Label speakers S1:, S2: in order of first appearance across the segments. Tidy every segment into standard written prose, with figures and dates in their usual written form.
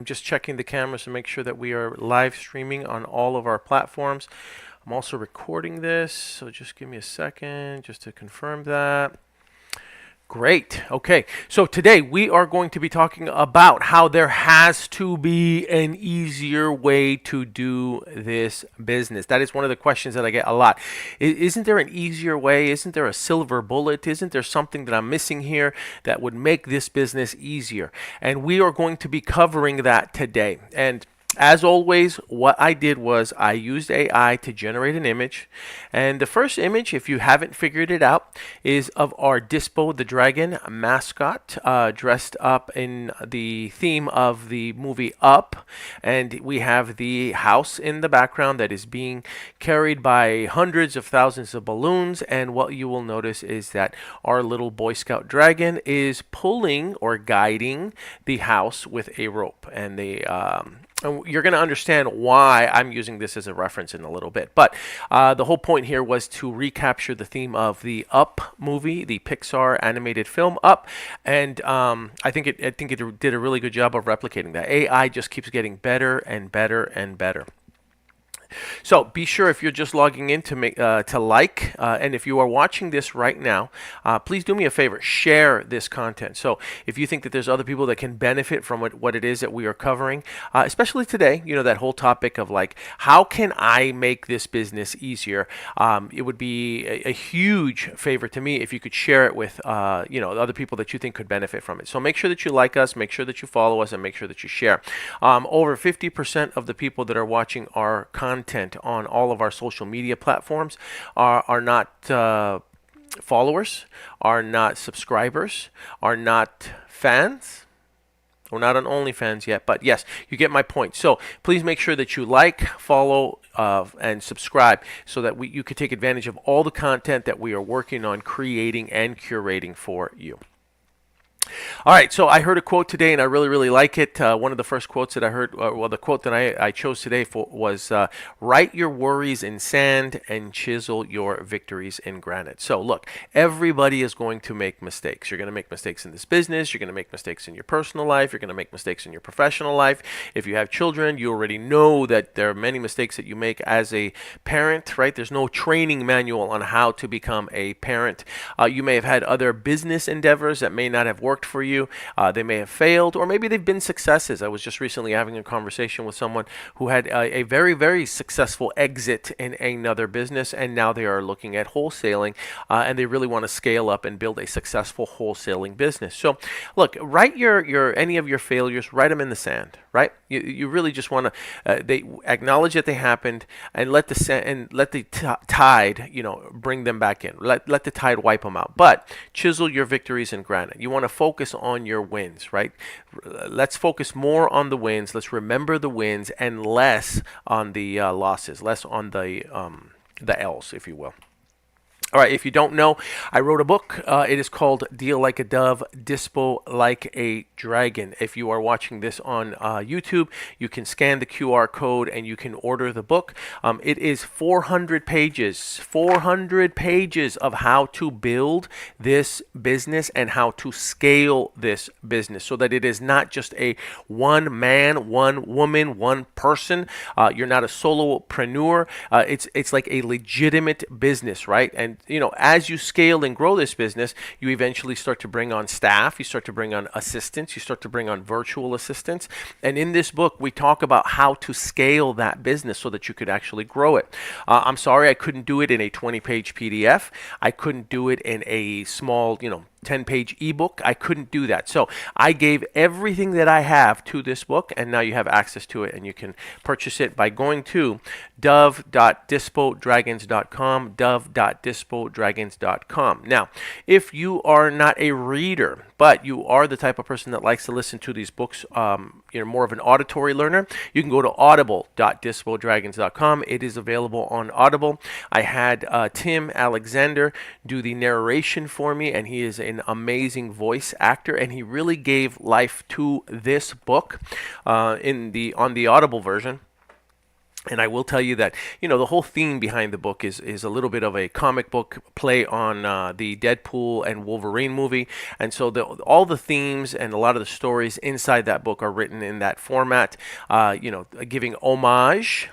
S1: I'm just checking the cameras to make sure that we are live streaming on all of our platforms. I'm also recording this, so just give me a second just to confirm that. Great. Okay. So today we are going to be talking about how there has to be an easier way to do this business. That is one of the questions that I get a lot. Isn't there an easier way? Isn't there a silver bullet? Isn't there something that I'm missing here that would make this business easier? And we are going to be covering that today. And as always, what I did was I used AI to generate an image. And the first image, if you haven't figured it out, is of our Dispo the Dragon mascot dressed up in the theme of the movie Up. And we have the house in the background that is being carried by hundreds of thousands of balloons. And what you will notice is that our little Boy Scout dragon is pulling or guiding the house with a rope. And and you're going to understand why I'm using this as a reference in a little bit. But the whole point here was to recapture the theme of the Up movie, the Pixar animated film Up, and I think it did a really good job of replicating that. AI just keeps getting better and better and better. So be sure if you're just logging in to like, and if you are watching this right now, please do me a favor, share this content. So if you think that there's other people that can benefit from what it is that we are covering, especially today, that whole topic of like, how can I make this business easier? It would be a huge favor to me if you could share it with, other people that you think could benefit from it. So make sure that you like us, make sure that you follow us, and make sure that you share. Over 50% of the people that are watching our content on all of our social media platforms are not followers, are not subscribers, are not fans. We're not on OnlyFans yet, but yes, you get my point. So please make sure that you like, follow, and subscribe so that you could take advantage of all the content that we are working on creating and curating for you. All right, so I heard a quote today, and I really, really like it. One of the first quotes that I heard, the quote that I chose today was write your worries in sand and chisel your victories in granite. So look, everybody is going to make mistakes. You're going to make mistakes in this business. You're going to make mistakes in your personal life. You're going to make mistakes in your professional life. If you have children, you already know that there are many mistakes that you make as a parent, right? There's no training manual on how to become a parent. You may have had other business endeavors that may not have worked for you. They may have failed, or maybe they've been successes. I was just recently having a conversation with someone who had a very, very successful exit in another business, and now they are looking at wholesaling, and they really want to scale up and build a successful wholesaling business. So, look, write your any of your failures, write them in the sand, right? You really just want to they acknowledge that they happened, and let the tide, bring them back in. Let the tide wipe them out. But chisel your victories in granite. You want to focus on your wins, right? Let's focus more on the wins. Let's remember the wins and less on the losses, less on the L's, if you will. All right, if you don't know, I wrote a book. It is called Deal Like a Dove, Dispo Like a Dragon. If you are watching this on YouTube, you can scan the QR code and you can order the book. It is 400 pages of how to build this business and how to scale this business so that it is not just a one man, one woman, one person. You're not a solopreneur. It's like a legitimate business, right? And as you scale and grow this business, you eventually start to bring on staff, you start to bring on assistants, you start to bring on virtual assistants. And in this book, we talk about how to scale that business so that you could actually grow it. I'm sorry I couldn't do it in a 20-page PDF. I couldn't do it in a small, 10-page ebook. I couldn't do that. So I gave everything that I have to this book, and now you have access to it, and you can purchase it by going to dove.dispodragons.com, dove.dispodragons.com. Now, if you are not a reader, but you are the type of person that likes to listen to these books, you're more of an auditory learner, you can go to audible.dispodragons.com. It is available on Audible. I had Tim Alexander do the narration for me, and he is an amazing voice actor, and he really gave life to this book on the Audible version. And I will tell you that, the whole theme behind the book is a little bit of a comic book play on the Deadpool and Wolverine movie. And so all the themes and a lot of the stories inside that book are written in that format, giving homage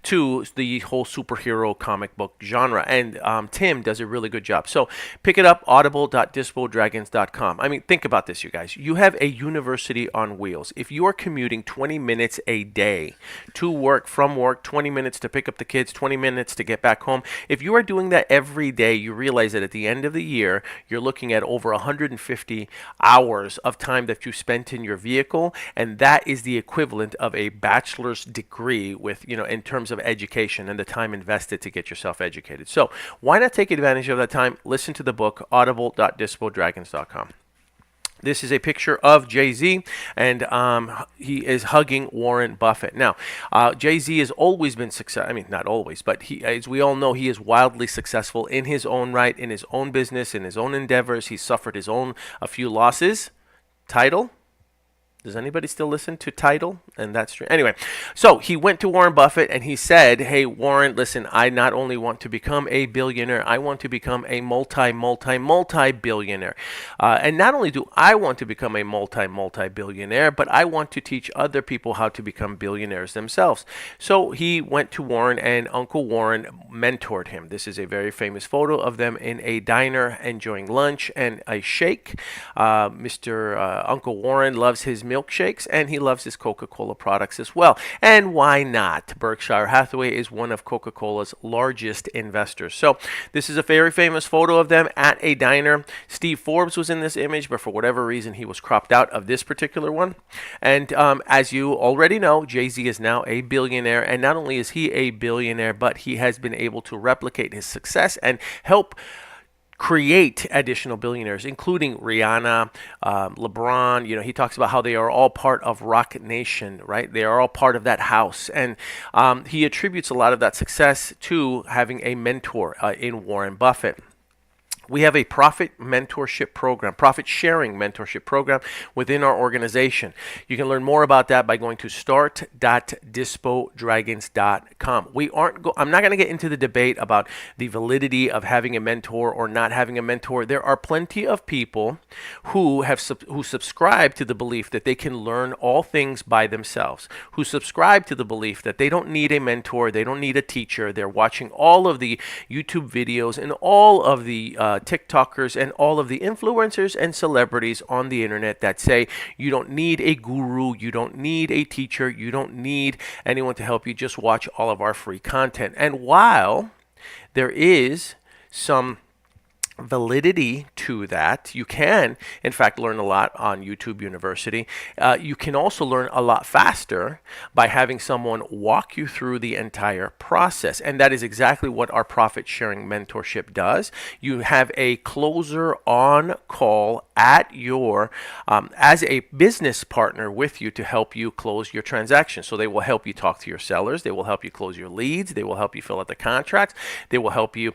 S1: to the whole superhero comic book genre. And Tim does a really good job. So pick it up, audible.dispodragons.com. I mean, think about this, you guys. You have a university on wheels. If you are commuting 20 minutes a day to work, from work, 20 minutes to pick up the kids, 20 minutes to get back home, if you are doing that every day, you realize that at the end of the year, you're looking at over 150 hours of time that you spent in your vehicle. And that is the equivalent of a bachelor's degree with, in terms of education and the time invested to get yourself educated. So why not take advantage of that time? Listen to the book, audible.dispodragons.com. This is a picture of Jay-Z, and he is hugging Warren Buffett. Now, Jay-Z has always been successful. I mean, not always, but he, as we all know, he is wildly successful in his own right, in his own business, in his own endeavors. He's suffered a few losses. Tidal. Does anybody still listen to Tidal? And that's true. Anyway, so he went to Warren Buffett and he said, hey, Warren, listen, I not only want to become a billionaire, I want to become a multi-billionaire. And not only do I want to become a multi-billionaire, but I want to teach other people how to become billionaires themselves. So he went to Warren and Uncle Warren mentored him. This is a very famous photo of them in a diner enjoying lunch and a shake. Uncle Warren loves his milkshakes, and he loves his Coca-Cola products as well. And why not? Berkshire Hathaway is one of Coca-Cola's largest investors. So this is a very famous photo of them at a diner. Steve Forbes was in this image, but for whatever reason, he was cropped out of this particular one. And as you already know, Jay-Z is now a billionaire, and not only is he a billionaire, but he has been able to replicate his success and help create additional billionaires, including Rihanna, LeBron. He talks about how they are all part of Rock Nation, right? They are all part of that house. And he attributes a lot of that success to having a mentor in Warren Buffett. We have a profit sharing mentorship program within our organization. You can learn more about that by going to start.dispodragons.com. I'm not going to get into the debate about the validity of having a mentor or not having a mentor. There are plenty of people who subscribe to the belief that they can learn all things by themselves, who subscribe to the belief that they don't need a mentor, they don't need a teacher. They're watching all of the YouTube videos and all of the TikTokers and all of the influencers and celebrities on the internet that say you don't need a guru, you don't need a teacher, you don't need anyone to help you, just watch all of our free content. And while there is some validity to that, you can in fact learn a lot on YouTube University. You can also learn a lot faster by having someone walk you through the entire process, and that is exactly what our profit sharing mentorship does. You have a closer on call at your as a business partner with you to help you close your transaction. So they will help you talk to your sellers, they will help you close your leads, they will help you fill out the contracts, they will help you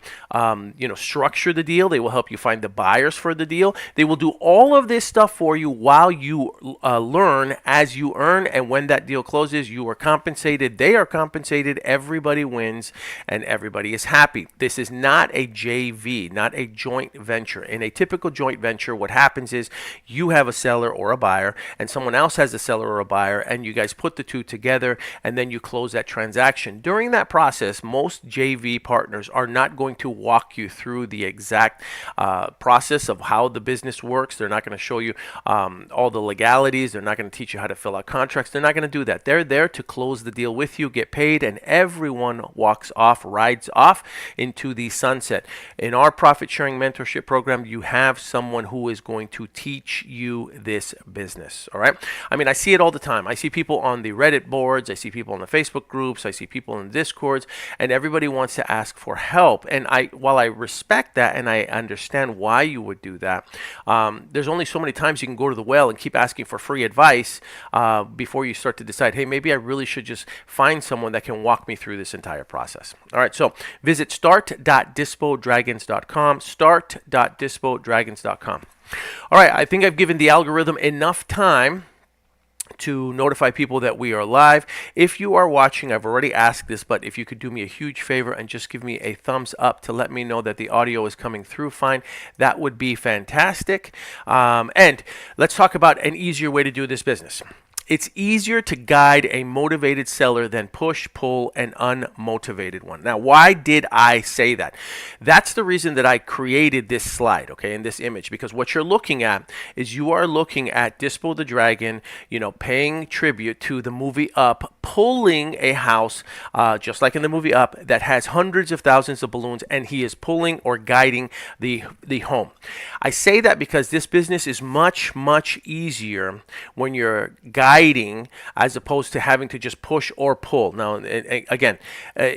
S1: structure the deal, they will help you find the buyers for the deal. They will do all of this stuff for you while you learn as you earn, and when that deal closes, you are compensated, they are compensated, everybody wins, and everybody is happy. This is not a JV, not a joint venture. In a typical joint venture, what happens is you have a seller or a buyer, and someone else has a seller or a buyer, and you guys put the two together, and then you close that transaction. During that process, most JV partners are not going to walk you through the exact process of how the business works. They're not going to show you all the legalities. They're not going to teach you how to fill out contracts. They're not going to do that. They're there to close the deal with you, get paid, and everyone walks off, rides off into the sunset. In our profit sharing mentorship program, you have someone who is going to teach you this business. All right. I mean, I see it all the time. I see people on the Reddit boards. I see people on the Facebook groups. I see people in the Discords, and everybody wants to ask for help. And while I respect that and I understand why you would do that, there's only so many times you can go to the well and keep asking for free advice before you start to decide, hey, maybe I really should just find someone that can walk me through this entire process. All right, so visit start.dispodragons.com, start.dispodragons.com. All right, I think I've given the algorithm enough time to notify people that we are live. If you are watching, I've already asked this, but if you could do me a huge favor and just give me a thumbs up to let me know that the audio is coming through fine, that would be fantastic. And let's talk about an easier way to do this business. It's easier to guide a motivated seller than push, pull an unmotivated one. Now, why did I say that? That's the reason that I created this slide, okay, in this image, because what you're looking at is you are looking at Dispo the Dragon, paying tribute to the movie Up, pulling a house, just like in the movie Up, that has hundreds of thousands of balloons, and he is pulling or guiding the home. I say that because this business is much, much easier when you're guiding as opposed to having to just push or pull. Now, again,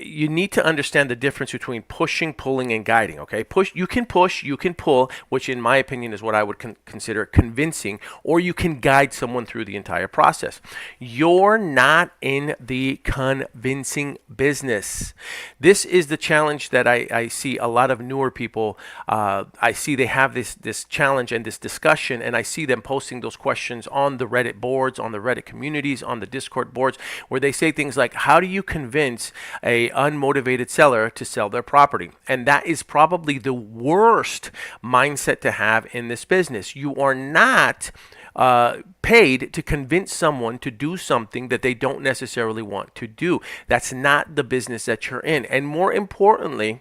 S1: you need to understand the difference between pushing, pulling, and guiding, okay? Push, you can pull, which in my opinion is what I would consider convincing, or you can guide someone through the entire process. You're not in the convincing business. This is the challenge that I see a lot of newer people. I see they have this challenge and this discussion, and I see them posting those questions on the Reddit boards, on the Reddit communities, on the Discord boards, where they say things like, how do you convince a unmotivated seller to sell their property? And that is probably the worst mindset to have in this business. You are not paid to convince someone to do something that they don't necessarily want to do. That's not the business that you're in. And more importantly,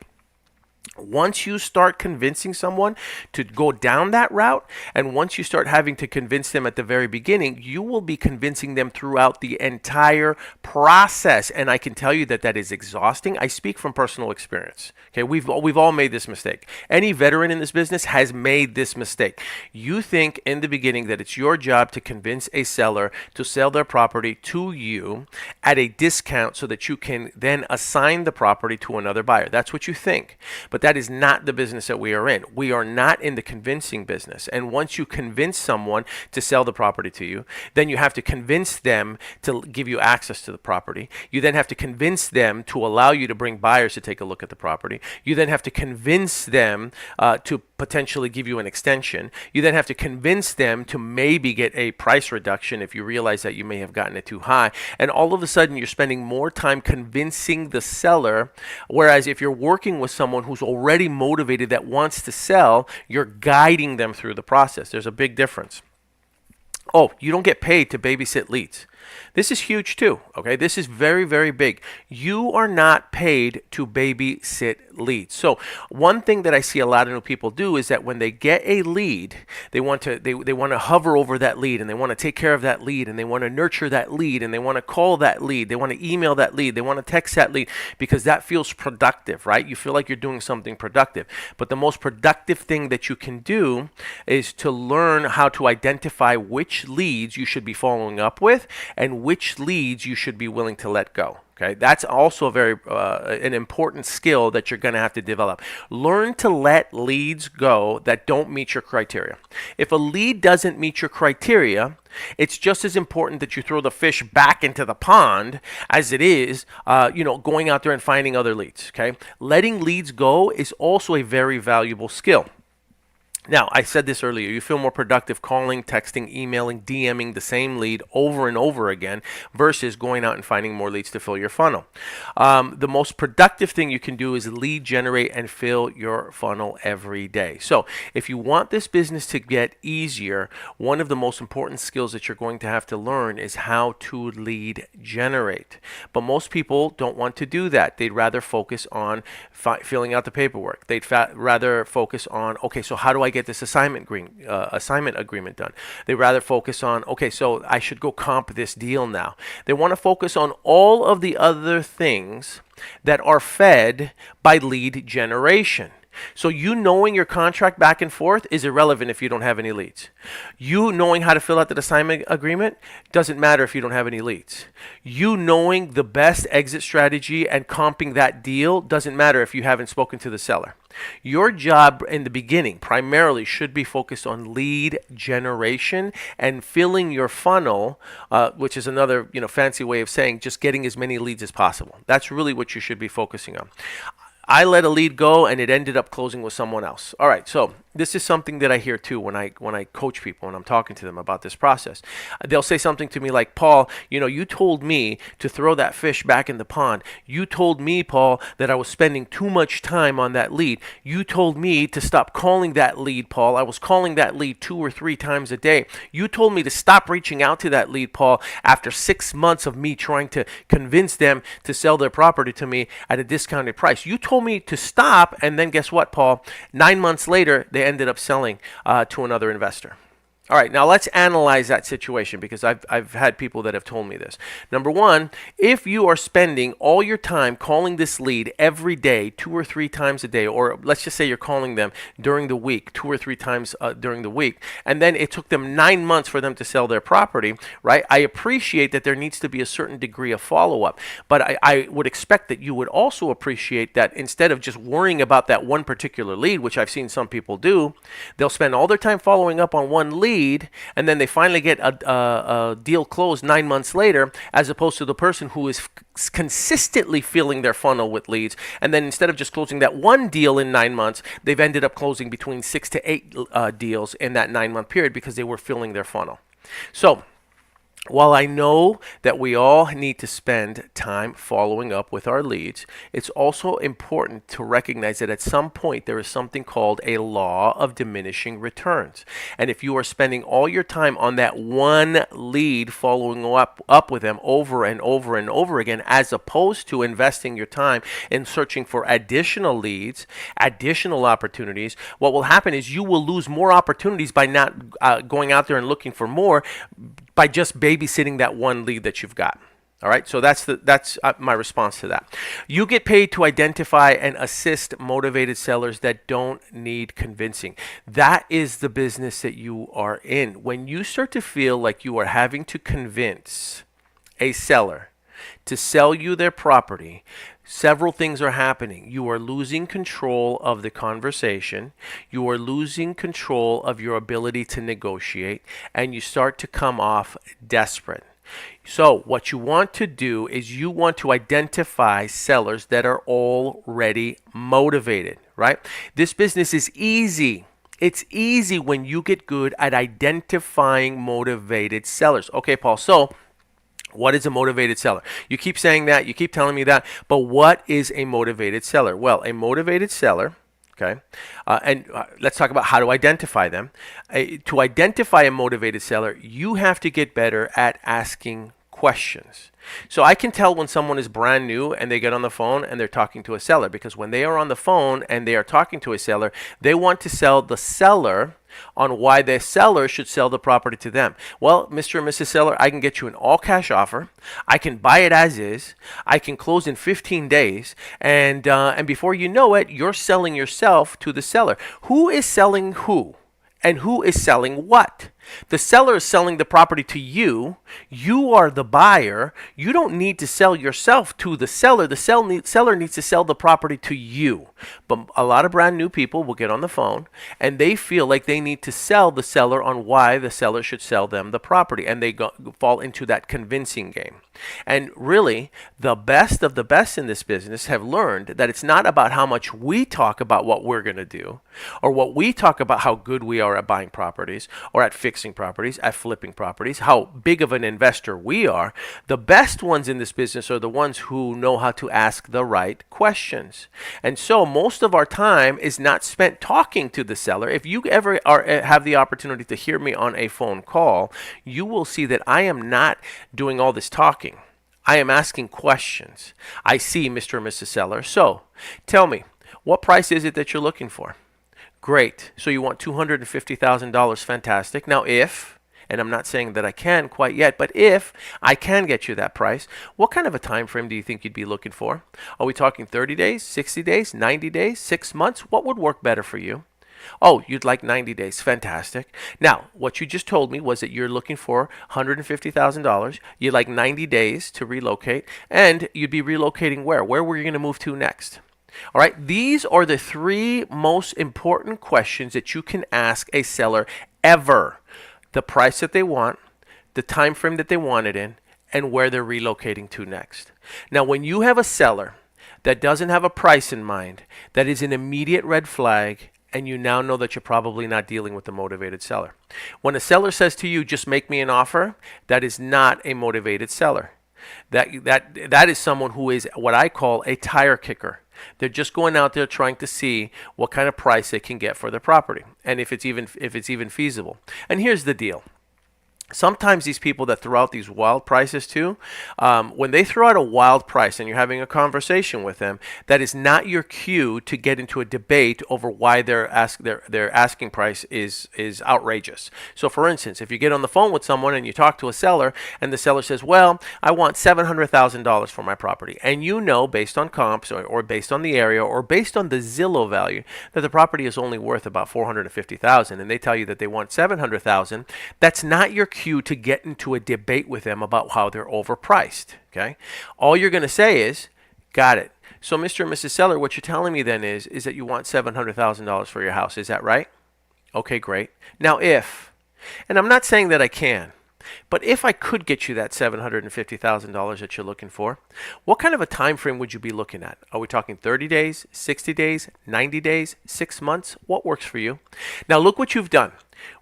S1: once you start convincing someone to go down that route, and once you start having to convince them at the very beginning, you will be convincing them throughout the entire process. And I can tell you that that is exhausting. I speak from personal experience. Okay, we've all made this mistake. Any veteran in this business has made this mistake. You think in the beginning that it's your job to convince a seller to sell their property to you at a discount so that you can then assign the property to another buyer. That's what you think. But that is not the business that we are in. We are not in the convincing business. And once you convince someone to sell the property to you, then you have to convince them to give you access to the property. You then have to convince them to allow you to bring buyers to take a look at the property. You then have to convince them to potentially give you an extension. You then have to convince them to maybe get a price reduction if you realize that you may have gotten it too high. And all of a sudden, you're spending more time convincing the seller, whereas if you're working with someone who's already motivated that wants to sell, you're guiding them through the process. There's a big difference. Oh, you don't get paid to babysit leads. This is huge too, okay? This is very, very big. You are not paid to babysit leads. So one thing that I see a lot of new people do is that when they get a lead, they want to hover over that lead, and they want to take care of that lead, and they want to nurture that lead, and they want to call that lead, they want to email that lead, they want to text that lead, because that feels productive, right? You feel like you're doing something productive. But the most productive thing that you can do is to learn how to identify which leads you should be following up with and which leads you should be willing to let go. Okay, that's also an important skill that you're going to have to develop. Learn to let leads go that don't meet your criteria. If a lead doesn't meet your criteria, it's just as important that you throw the fish back into the pond as it is, going out there and finding other leads. Okay, letting leads go is also a very valuable skill. Now, I said this earlier, you feel more productive calling, texting, emailing, DMing the same lead over and over again versus going out and finding more leads to fill your funnel. The most productive thing you can do is lead generate and fill your funnel every day. So if you want this business to get easier, one of the most important skills that you're going to have to learn is how to lead generate. But most people don't want to do that. They'd rather focus on filling out the paperwork. They'd rather focus on, okay, so how do I get this assignment agreement done? They rather focus on, okay, so I should go comp this deal now. They want to focus on all of the other things that are fed by lead generation. So you knowing your contract back and forth is irrelevant if you don't have any leads. You knowing how to fill out the assignment agreement doesn't matter if you don't have any leads. You knowing the best exit strategy and comping that deal doesn't matter if you haven't spoken to the seller. Your job in the beginning primarily should be focused on lead generation and filling your funnel, which is another fancy way of saying just getting as many leads as possible. That's really what you should be focusing on. I let a lead go and it ended up closing with someone else. All right, so this is something that I hear too when I coach people and I'm talking to them about this process. They'll say something to me like, Paul, you told me to throw that fish back in the pond. You told me, Paul, that I was spending too much time on that lead. You told me to stop calling that lead, Paul. I was calling that lead 2 or 3 times a day. You told me to stop reaching out to that lead, Paul, after 6 months of me trying to convince them to sell their property to me at a discounted price. You told me to stop, and then guess what, Paul? 9 months later, they ended up selling to another investor. All right, now let's analyze that situation because I've had people that have told me this. Number one, if you are spending all your time calling this lead every day, 2 or 3 times a day, or let's just say you're calling them during the week, 2 or 3 times during the week, and then it took them 9 months for them to sell their property, right? I appreciate that there needs to be a certain degree of follow-up, but I would expect that you would also appreciate that instead of just worrying about that one particular lead, which I've seen some people do, they'll spend all their time following up on one lead, and then they finally get a deal closed 9 months later, as opposed to the person who is consistently filling their funnel with leads, and then instead of just closing that one deal in 9 months, they've ended up closing between 6 to 8 deals in that 9-month period because they were filling their funnel. So while I know that we all need to spend time following up with our leads, it's also important to recognize that at some point there is something called a law of diminishing returns. And if you are spending all your time on that one lead, following up with them over and over and over again, as opposed to investing your time in searching for additional leads, additional opportunities, what will happen is you will lose more opportunities by not going out there and looking for more, by just babysitting that one lead that you've got. All right, so that's my response to that. You get paid to identify and assist motivated sellers that don't need convincing. That is the business that you are in. When you start to feel like you are having to convince a seller to sell you their property, several things are happening. You are losing control of the conversation. You are losing control of your ability to negotiate, and you start to come off desperate. So what you want to do is you want to identify sellers that are already motivated, right? This business is easy. It's easy when you get good at identifying motivated sellers. Okay, Paul, so what is a motivated seller? You keep saying that, you keep telling me that, but what is a motivated seller? Well, a motivated seller, okay, and let's talk about how to identify them. To identify a motivated seller, you have to get better at asking questions. So I can tell when someone is brand new and they get on the phone and they're talking to a seller, because when they are on the phone and they are talking to a seller, they want to sell the seller on why the seller should sell the property to them. Well, Mr. and Mrs. Seller, I can get you an all-cash offer. I can buy it as is. I can close in 15 days. And before you know it, you're selling yourself to the seller. Who is selling who? And who is selling what? The seller is selling the property to you. You are the buyer. You don't need to sell yourself to the seller. The seller needs to sell the property to you. But a lot of brand new people will get on the phone and they feel like they need to sell the seller on why the seller should sell them the property. And they fall into that convincing game. And really, the best of the best in this business have learned that it's not about how much we talk about what we're going to do, or what we talk about how good we are at buying properties, or at fixing properties, at flipping properties, how big of an investor we are. The best ones in this business are the ones who know how to ask the right questions. And so most of our time is not spent talking to the seller. If you ever have the opportunity to hear me on a phone call, you will see that I am not doing all this talking. I am asking questions. I see, Mr. and Mrs. Seller. So tell me, what price is it that you're looking for? Great. So you want $250,000. Fantastic. Now if, and I'm not saying that I can quite yet, but if I can get you that price, what kind of a time frame do you think you'd be looking for? Are we talking 30 days, 60 days, 90 days, 6 months? What would work better for you? Oh, you'd like 90 days. Fantastic. Now, what you just told me was that you're looking for $150,000. You'd like 90 days to relocate, and you'd be relocating where? Where were you going to move to next? All right, these are the 3 most important questions that you can ask a seller ever. The price that they want, the time frame that they want it in, and where they're relocating to next. Now, when you have a seller that doesn't have a price in mind, that is an immediate red flag, and you now know that you're probably not dealing with a motivated seller. When a seller says to you, just make me an offer, that is not a motivated seller. That is someone who is what I call a tire kicker. They're just going out there trying to see what kind of price they can get for their property, and if it's even feasible. And here's the deal. Sometimes these people that throw out these wild prices too, when they throw out a wild price and you're having a conversation with them, that is not your cue to get into a debate over why their asking price is outrageous. So for instance, if you get on the phone with someone and you talk to a seller and the seller says, well, I want $700,000 for my property, and you know based on comps or based on the area or based on the Zillow value that the property is only worth about $450,000, and they tell you that they want $700,000, that's not your cue to get into a debate with them about how they're overpriced. Okay, all you're going to say is, got it. So Mr. and Mrs. Seller, what you're telling me then is that you want $700,000 for your house. Is that right? Okay, great. Now and I'm not saying that I can, but if I could get you that $750,000 that you're looking for, what kind of a time frame would you be looking at? Are we talking 30 days, 60 days, 90 days, 6 months? What works for you? Now look what you've done.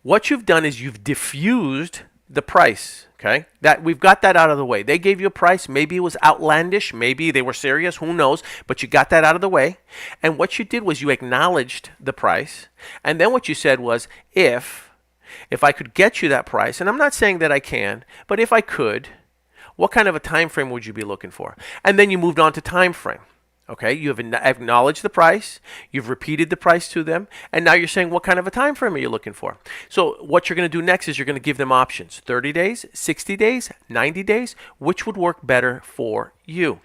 S1: What you've done is you've diffused the price, okay? That we've got that out of the way. They gave you a price. Maybe it was outlandish. Maybe they were serious. Who knows? But you got that out of the way. And what you did was you acknowledged the price. And then what you said was, if I could get you that price, and I'm not saying that I can, but if I could, what kind of a time frame would you be looking for? And then you moved on to time frame. Okay, you have acknowledged the price, you've repeated the price to them, and now you're saying what kind of a time frame are you looking for? So what you're going to do next is you're going to give them options. 30 days, 60 days, 90 days, which would work better for you?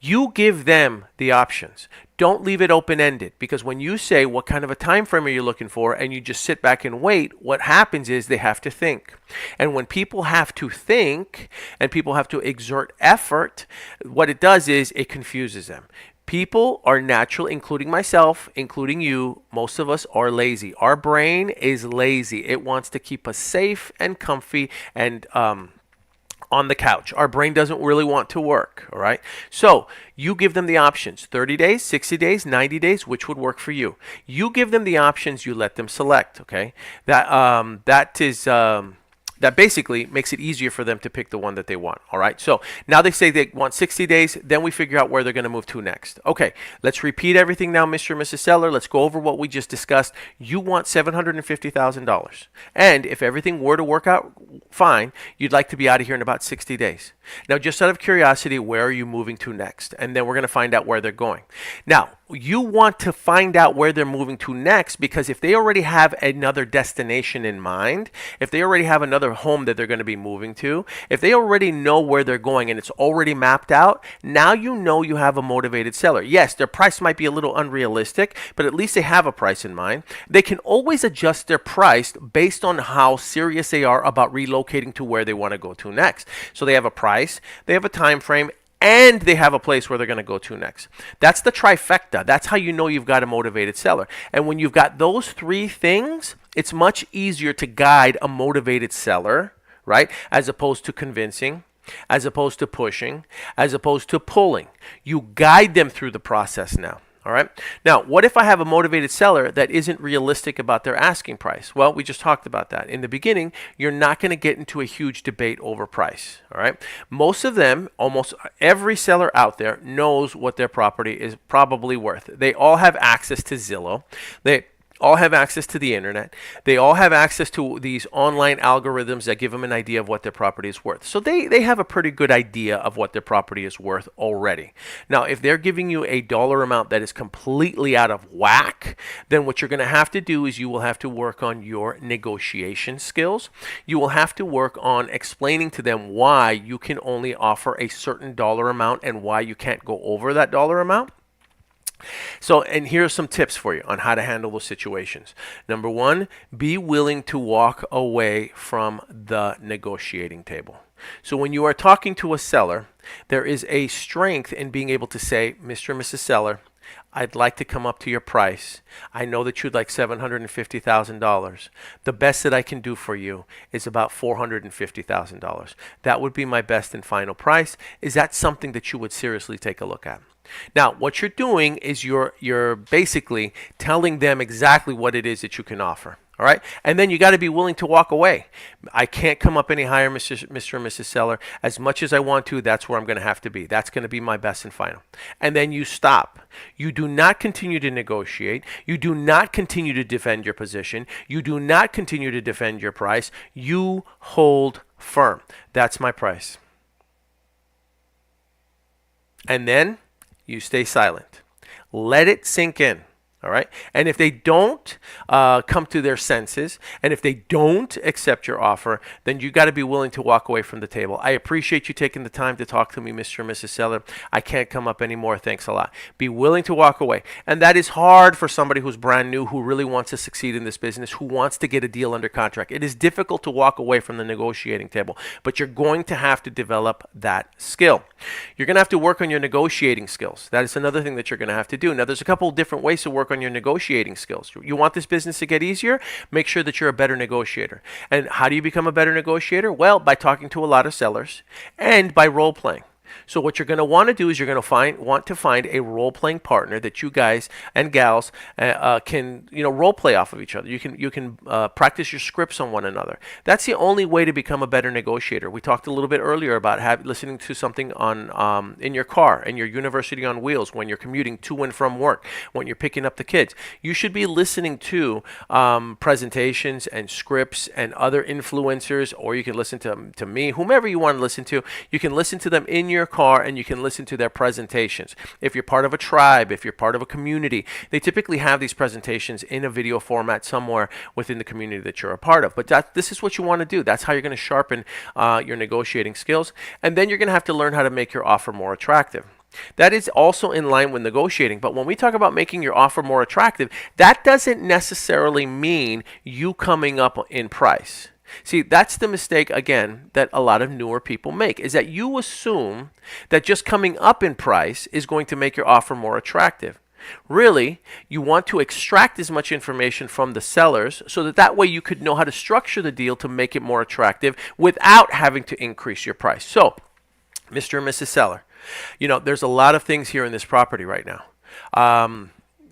S1: You give them the options. Don't leave it open-ended, because when you say what kind of a time frame are you looking for and you just sit back and wait, what happens is they have to think. And when people have to think and people have to exert effort, what it does is it confuses them. People are natural, including myself, including you. Most of us are lazy. Our brain is lazy. It wants to keep us safe and comfy and on the couch. Our brain doesn't really want to work, all right? So you give them the options, 30 days, 60 days, 90 days, which would work for you. You give them the options, you let them select, okay? That basically makes it easier for them to pick the one that they want, all right? So now they say they want 60 days, then we figure out where they're going to move to next. Okay, let's repeat everything now, Mr. and Mrs. Seller. Let's go over what we just discussed. You want $750,000. And if everything were to work out fine, you'd like to be out of here in about 60 days. Now, just out of curiosity, where are you moving to next? And then we're going to find out where they're going. Now, you want to find out where they're moving to next, because if they already have another destination in mind, if they already have another home that they're going to be moving to, if they already know where they're going and it's already mapped out, now you know you have a motivated seller. Yes, their price might be a little unrealistic, but at least they have a price in mind. They can always adjust their price based on how serious they are about relocating to where they want to go to next. So they have a price, they have a time frame, and they have a place where they're going to go to next. That's the trifecta. That's how you know you've got a motivated seller. And when you've got those three things, it's much easier to guide a motivated seller, right? As opposed to convincing, as opposed to pushing, as opposed to pulling. You guide them through the process now. All right. Now, what if I have a motivated seller that isn't realistic about their asking price? Well, we just talked about that. In the beginning, you're not going to get into a huge debate over price. All right. Most of them, almost every seller out there knows what their property is probably worth. They all have access to Zillow. They all have access to the internet. They all have access to these online algorithms that give them an idea of what their property is worth. So they have a pretty good idea of what their property is worth already. Now, if they're giving you a dollar amount that is completely out of whack, then what you're going to have to do is you will have to work on your negotiation skills. You will have to work on explaining to them why you can only offer a certain dollar amount and why you can't go over that dollar amount. So, and here are some tips for you on how to handle those situations. Number one, be willing to walk away from the negotiating table. So when you are talking to a seller, there is a strength in being able to say, Mr. and Mrs. Seller, I'd like to come up to your price. I know that you'd like $750,000. The best that I can do for you is about $450,000. That would be my best and final price. Is that something that you would seriously take a look at? Now, what you're doing is you're basically telling them exactly what it is that you can offer. All right. And then you got to be willing to walk away. I can't come up any higher, Mr. and Mrs. Seller. As much as I want to, that's where I'm going to have to be. That's going to be my best and final. And then you stop. You do not continue to negotiate. You do not continue to defend your position. You do not continue to defend your price. You hold firm. That's my price. And then you stay silent. Let it sink in. All right. And if they don't come to their senses, and if they don't accept your offer, then you got to be willing to walk away from the table. I appreciate you taking the time to talk to me, Mr. and Mrs. Seller. I can't come up anymore. Thanks a lot. Be willing to walk away. And that is hard for somebody who's brand new, who really wants to succeed in this business, who wants to get a deal under contract. It is difficult to walk away from the negotiating table, but you're going to have to develop that skill. You're going to have to work on your negotiating skills. That is another thing that you're going to have to do. Now, there's a couple of different ways to work on your negotiating skills. You want this business to get easier? Make sure that you're a better negotiator. And how do you become a better negotiator? Well, by talking to a lot of sellers and by role playing. So what you're going to want to do is you're going to want to find a role-playing partner that you guys and gals can role play off of each other. You can practice your scripts on one another. That's the only way to become a better negotiator. We talked a little bit earlier about listening to something on in your car, in your university on wheels, when you're commuting to and from work, when you're picking up the kids. You should be listening to presentations and scripts and other influencers, or you can listen to me, whomever you want to listen to. You can listen to them in your car, and you can listen to their presentations. If you're part of a tribe, if you're part of a community, they typically have these presentations in a video format somewhere within the community that you're a part of. But this is what you want to do. That's how you're going to sharpen your negotiating skills. And then you're going to have to learn how to make your offer more attractive. That is also in line with negotiating. But when we talk about making your offer more attractive, that doesn't necessarily mean you coming up in price. See, that's the mistake, again, that a lot of newer people make, is that you assume that just coming up in price is going to make your offer more attractive. Really, you want to extract as much information from the sellers so that way you could know how to structure the deal to make it more attractive without having to increase your price. So, Mr. and Mrs. Seller, there's a lot of things here in this property right now.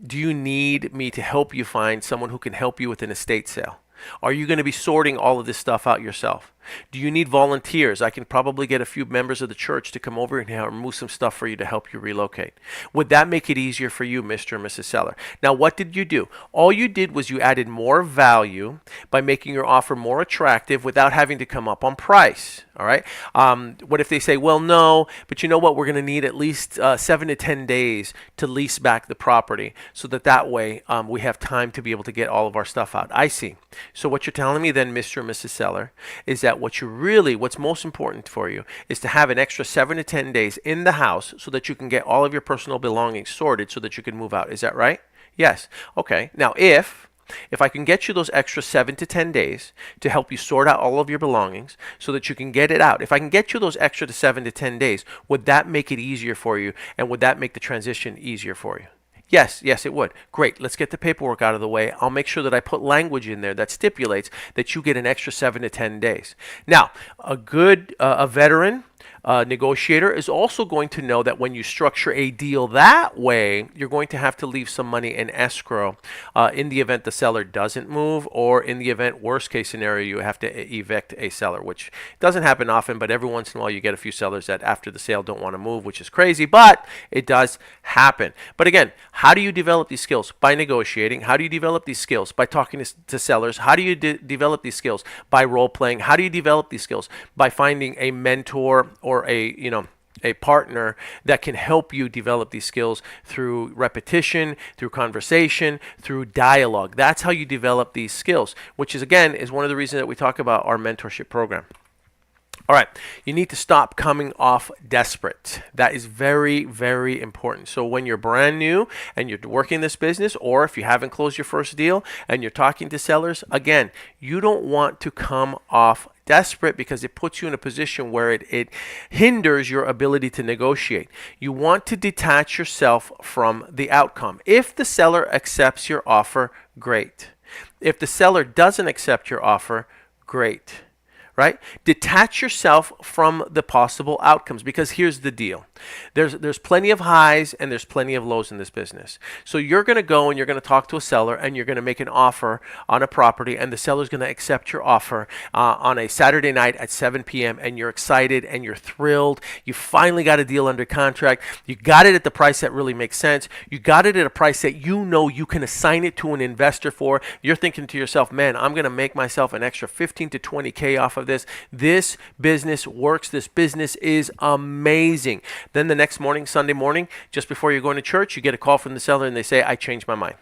S1: Do you need me to help you find someone who can help you with an estate sale? Are you going to be sorting all of this stuff out yourself? Do you need volunteers? I can probably get a few members of the church to come over here and remove some stuff for you to help you relocate. Would that make it easier for you, Mr. and Mrs. Seller? Now, what did you do? All you did was you added more value by making your offer more attractive without having to come up on price. All right. What if they say, well, no, but you know what? We're going to need at least 7 to 10 days to lease back the property so that way we have time to be able to get all of our stuff out. I see. So what you're telling me then, Mr. and Mrs. Seller, is that what's most important for you is to have an extra 7 to 10 days in the house so that you can get all of your personal belongings sorted so that you can move out. Is that right? Yes. Okay. Now, if I can get you those extra 7 to 10 days to help you sort out all of your belongings so that you can get it out, if I can get you those extra 7 to 10 days, would that make it easier for you, and would that make the transition easier for you? Yes, it would. Great. Let's get the paperwork out of the way. I'll make sure that I put language in there that stipulates that you get an extra 7 to 10 days. Now, a veteran negotiator is also going to know that when you structure a deal that way, you're going to have to leave some money in escrow in the event the seller doesn't move, or in the event, worst case scenario, you have to evict a seller, which doesn't happen often, but every once in a while you get a few sellers that after the sale don't want to move, which is crazy, but it does happen. But again, how do you develop these skills? By negotiating. How do you develop these skills? By talking to sellers. How do you develop these skills? By role playing. How do you develop these skills? By finding a mentor or a partner that can help you develop these skills through repetition, through conversation, through dialogue. That's how you develop these skills, which is one of the reasons that we talk about our mentorship program. All right, you need to stop coming off desperate. That is very, very important. So when you're brand new and you're working this business, or if you haven't closed your first deal and you're talking to sellers, again, you don't want to come off desperate, because it puts you in a position where it hinders your ability to negotiate. You want to detach yourself from the outcome. If the seller accepts your offer, great. If the seller doesn't accept your offer, great. right? Detach yourself from the possible outcomes, because here's the deal. There's plenty of highs and there's plenty of lows in this business. So you're going to go and you're going to talk to a seller and you're going to make an offer on a property, and the seller's going to accept your offer on a Saturday night at 7 p.m. and you're excited and you're thrilled. You finally got a deal under contract. You got it at the price that really makes sense. You got it at a price that you know you can assign it to an investor for. You're thinking to yourself, man, I'm going to make myself an extra 15 to 20K off of this. This business works. This business is amazing. Then the next morning, Sunday morning, just before you're going to church, you get a call from the seller and they say, I changed my mind.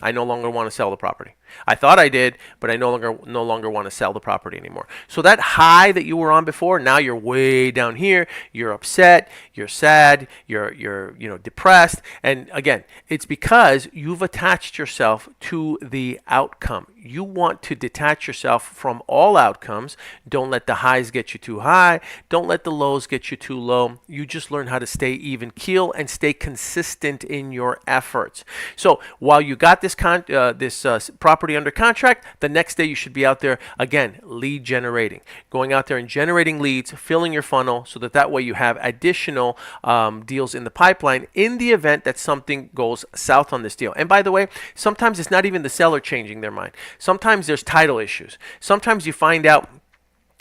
S1: I no longer want to sell the property. I thought I did, but I no longer want to sell the property anymore. So that high that you were on before, now you're way down here. You're upset, you're sad, you're depressed. And again, it's because you've attached yourself to the outcome. You want to detach yourself from all outcomes. Don't let the highs get you too high. Don't let the lows get you too low. You just learn how to stay even keel and stay consistent in your efforts. So while you got this property under contract, the next day you should be out there again, lead generating, going out there and generating leads, filling your funnel, so that way you have additional deals in the pipeline in the event that something goes south on this deal. And by the way, sometimes it's not even the seller changing their mind. Sometimes there's title issues. Sometimes you find out.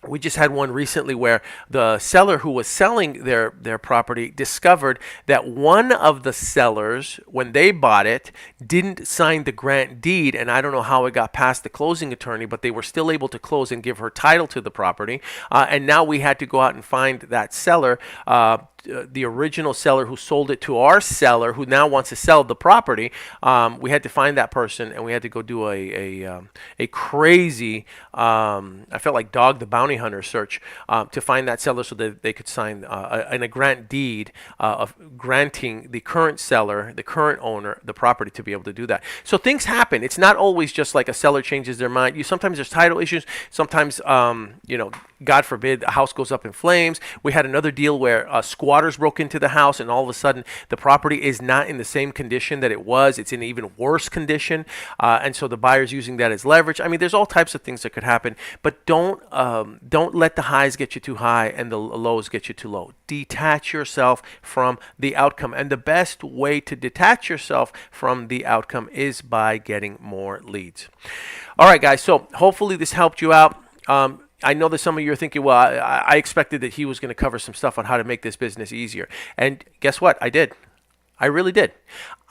S1: We just had one recently where the seller who was selling their property discovered that one of the sellers, when they bought it, didn't sign the grant deed, and I don't know how it got past the closing attorney, but they were still able to close and give her title to the property. And now we had to go out and find that seller, the original seller who sold it to our seller, who now wants to sell the property. We had to find that person, and we had to go do a crazy, I felt like Dog the Bounty Hunter search to find that seller so that they could sign a grant deed of granting the current seller, the current owner, the property to be able to do that. So things happen. It's not always just like a seller changes their mind. Sometimes there's title issues. Sometimes, God forbid, a house goes up in flames. We had another deal where squatters broke into the house, and all of a sudden the property is not in the same condition that it was. It's in even worse condition, and so the buyer's using that as leverage. I mean, there's all types of things that could happen, but don't let the highs get you too high and the lows get you too low. Detach yourself from the outcome, and the best way to detach yourself from the outcome is by getting more leads. All right, guys, so hopefully this helped you out. I know that some of you are thinking, well, I expected that he was going to cover some stuff on how to make this business easier. And guess what? I did. I really did.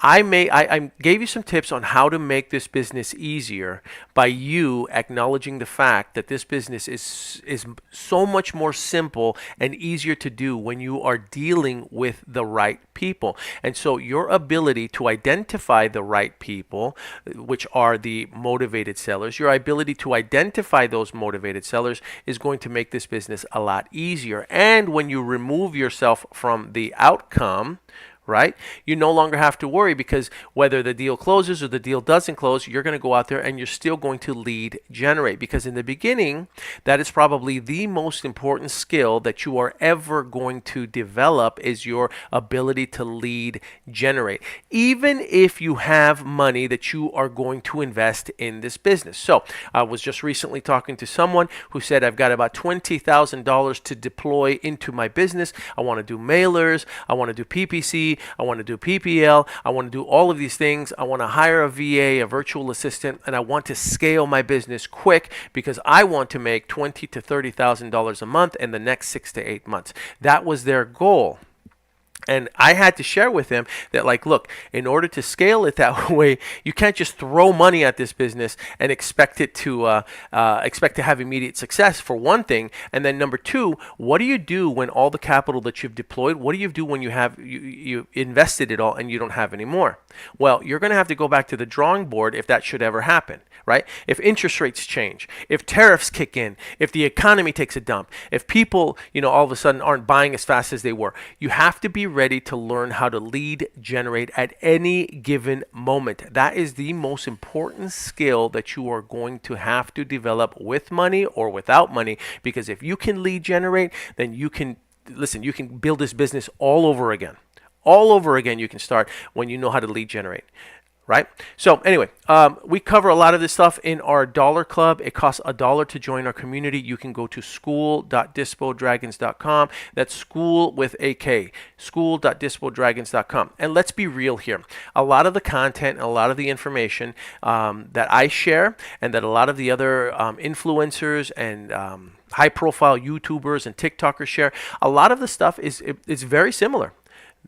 S1: I gave you some tips on how to make this business easier by you acknowledging the fact that this business is so much more simple and easier to do when you are dealing with the right people. And so your ability to identify the right people, which are the motivated sellers, your ability to identify those motivated sellers is going to make this business a lot easier. And when you remove yourself from the outcome, right, you no longer have to worry, because whether the deal closes or the deal doesn't close, you're going to go out there and you're still going to lead generate, because in the beginning, that is probably the most important skill that you are ever going to develop, is your ability to lead generate, even if you have money that you are going to invest in this business. So I was just recently talking to someone who said, I've got about $20,000 to deploy into my business. I want to do mailers. I want to do PPC. I want to do PPL. I want to do all of these things. I want to hire a VA, a virtual assistant, and I want to scale my business quick because I want to make $20,000 to $30,000 a month in the next 6 to 8 months. That was their goal. And I had to share with him that, like, look, in order to scale it that way, you can't just throw money at this business and expect it to have immediate success, for one thing. And then number two, what do you do when all the capital that you've deployed? What do you do when you invested it all and you don't have any more? Well, you're going to have to go back to the drawing board if that should ever happen, right? If interest rates change, if tariffs kick in, if the economy takes a dump, if people, all of a sudden aren't buying as fast as they were, you have to be ready to learn how to lead generate at any given moment. That is the most important skill that you are going to have to develop with money or without money, because if you can lead generate, then you can build this business all over again. All over again you can start when you know how to lead generate. right? So anyway, we cover a lot of this stuff in our Dollar Club. It costs $1 to join our community. You can go to school.dispodragons.com. That's school with a K, school.dispodragons.com. And let's be real here. A lot of the content and a lot of the information that I share and that a lot of the other influencers and high-profile YouTubers and TikTokers share, a lot of the stuff is very similar.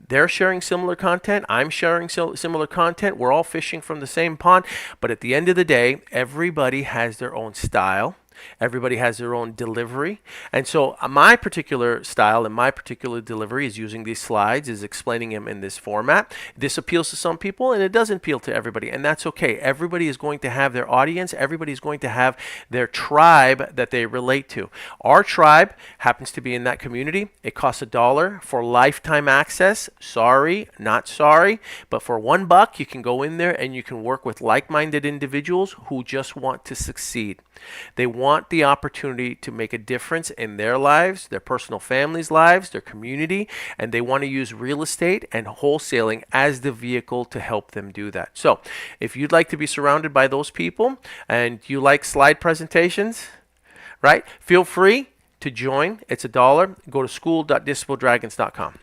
S1: They're sharing similar content. I'm sharing similar content. We're all fishing from the same pond. But at the end of the day, everybody has their own style. Everybody has their own delivery. And so my particular style and my particular delivery is using these slides, is explaining them in this format. This appeals to some people and it doesn't appeal to everybody. And that's okay. Everybody is going to have their audience. Everybody is going to have their tribe that they relate to. Our tribe happens to be in that community. It costs $1 for lifetime access. Sorry, not sorry. But for $1, you can go in there and you can work with like-minded individuals who just want to succeed. They want the opportunity to make a difference in their lives, their personal families' lives, their community, and they want to use real estate and wholesaling as the vehicle to help them do that. So if you'd like to be surrounded by those people and you like slide presentations, right, feel free to join. It's $1. Go to school.dispodragons.com.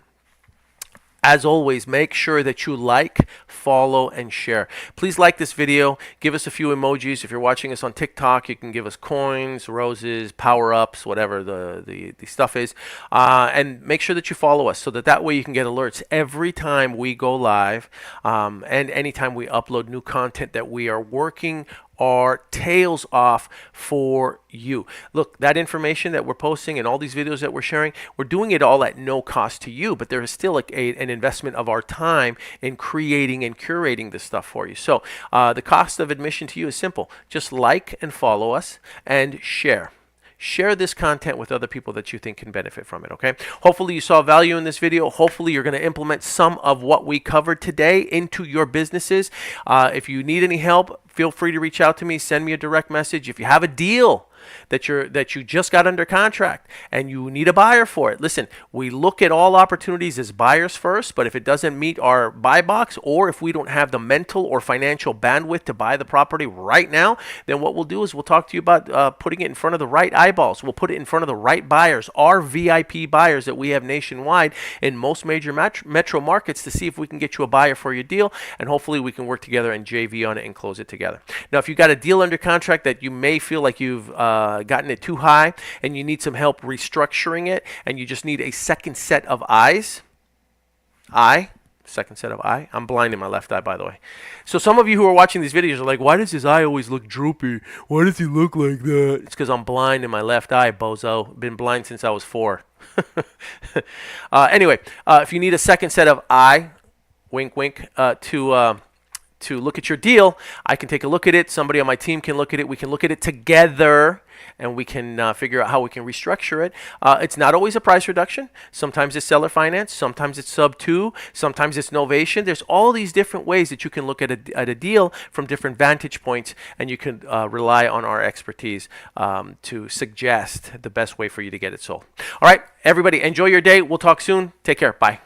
S1: As always, make sure that you like, follow, and share. Please like this video. Give us a few emojis. If you're watching us on TikTok, you can give us coins, roses, power-ups, whatever the stuff is. And make sure that you follow us so that way you can get alerts every time we go live and anytime we upload new content that we are working our tails off for you. Look, that information that we're posting and all these videos that we're sharing, we're doing it all at no cost to you, but there is still an investment of our time in creating and curating this stuff for you. So the cost of admission to you is simple. Just like and follow us and share. Share this content with other people that you think can benefit from it, okay? Hopefully you saw value in this video. Hopefully you're going to implement some of what we covered today into your businesses. If you need any help, feel free to reach out to me. Send me a direct message. If you have a deal that you just got under contract and you need a buyer for it, listen, we look at all opportunities as buyers first, but if it doesn't meet our buy box, or if we don't have the mental or financial bandwidth to buy the property right now, then what we'll do is we'll talk to you about putting it in front of the right eyeballs. We'll put it in front of the right buyers, our VIP buyers that we have nationwide in most major metro markets, to see if we can get you a buyer for your deal, and hopefully we can work together and JV on it and close it together. Now, if you got a deal under contract that you may feel like you've gotten it too high and you need some help restructuring it and you just need a second set of eyes, second set of eye. I'm blind in my left eye, by the way. So some of you who are watching these videos are like, why does his eye always look droopy? Why does he look like that? It's because I'm blind in my left eye, bozo. Been blind since I was 4. Anyway, if you need a second set of eye, wink, wink, to look at your deal, I can take a look at it. Somebody on my team can look at it. We can look at it together, and we can figure out how we can restructure it. It's not always a price reduction. Sometimes it's seller finance. Sometimes it's sub 2. Sometimes it's novation. There's all these different ways that you can look at a deal from different vantage points, and you can rely on our expertise to suggest the best way for you to get it sold. All right, everybody, enjoy your day. We'll talk soon. Take care. Bye.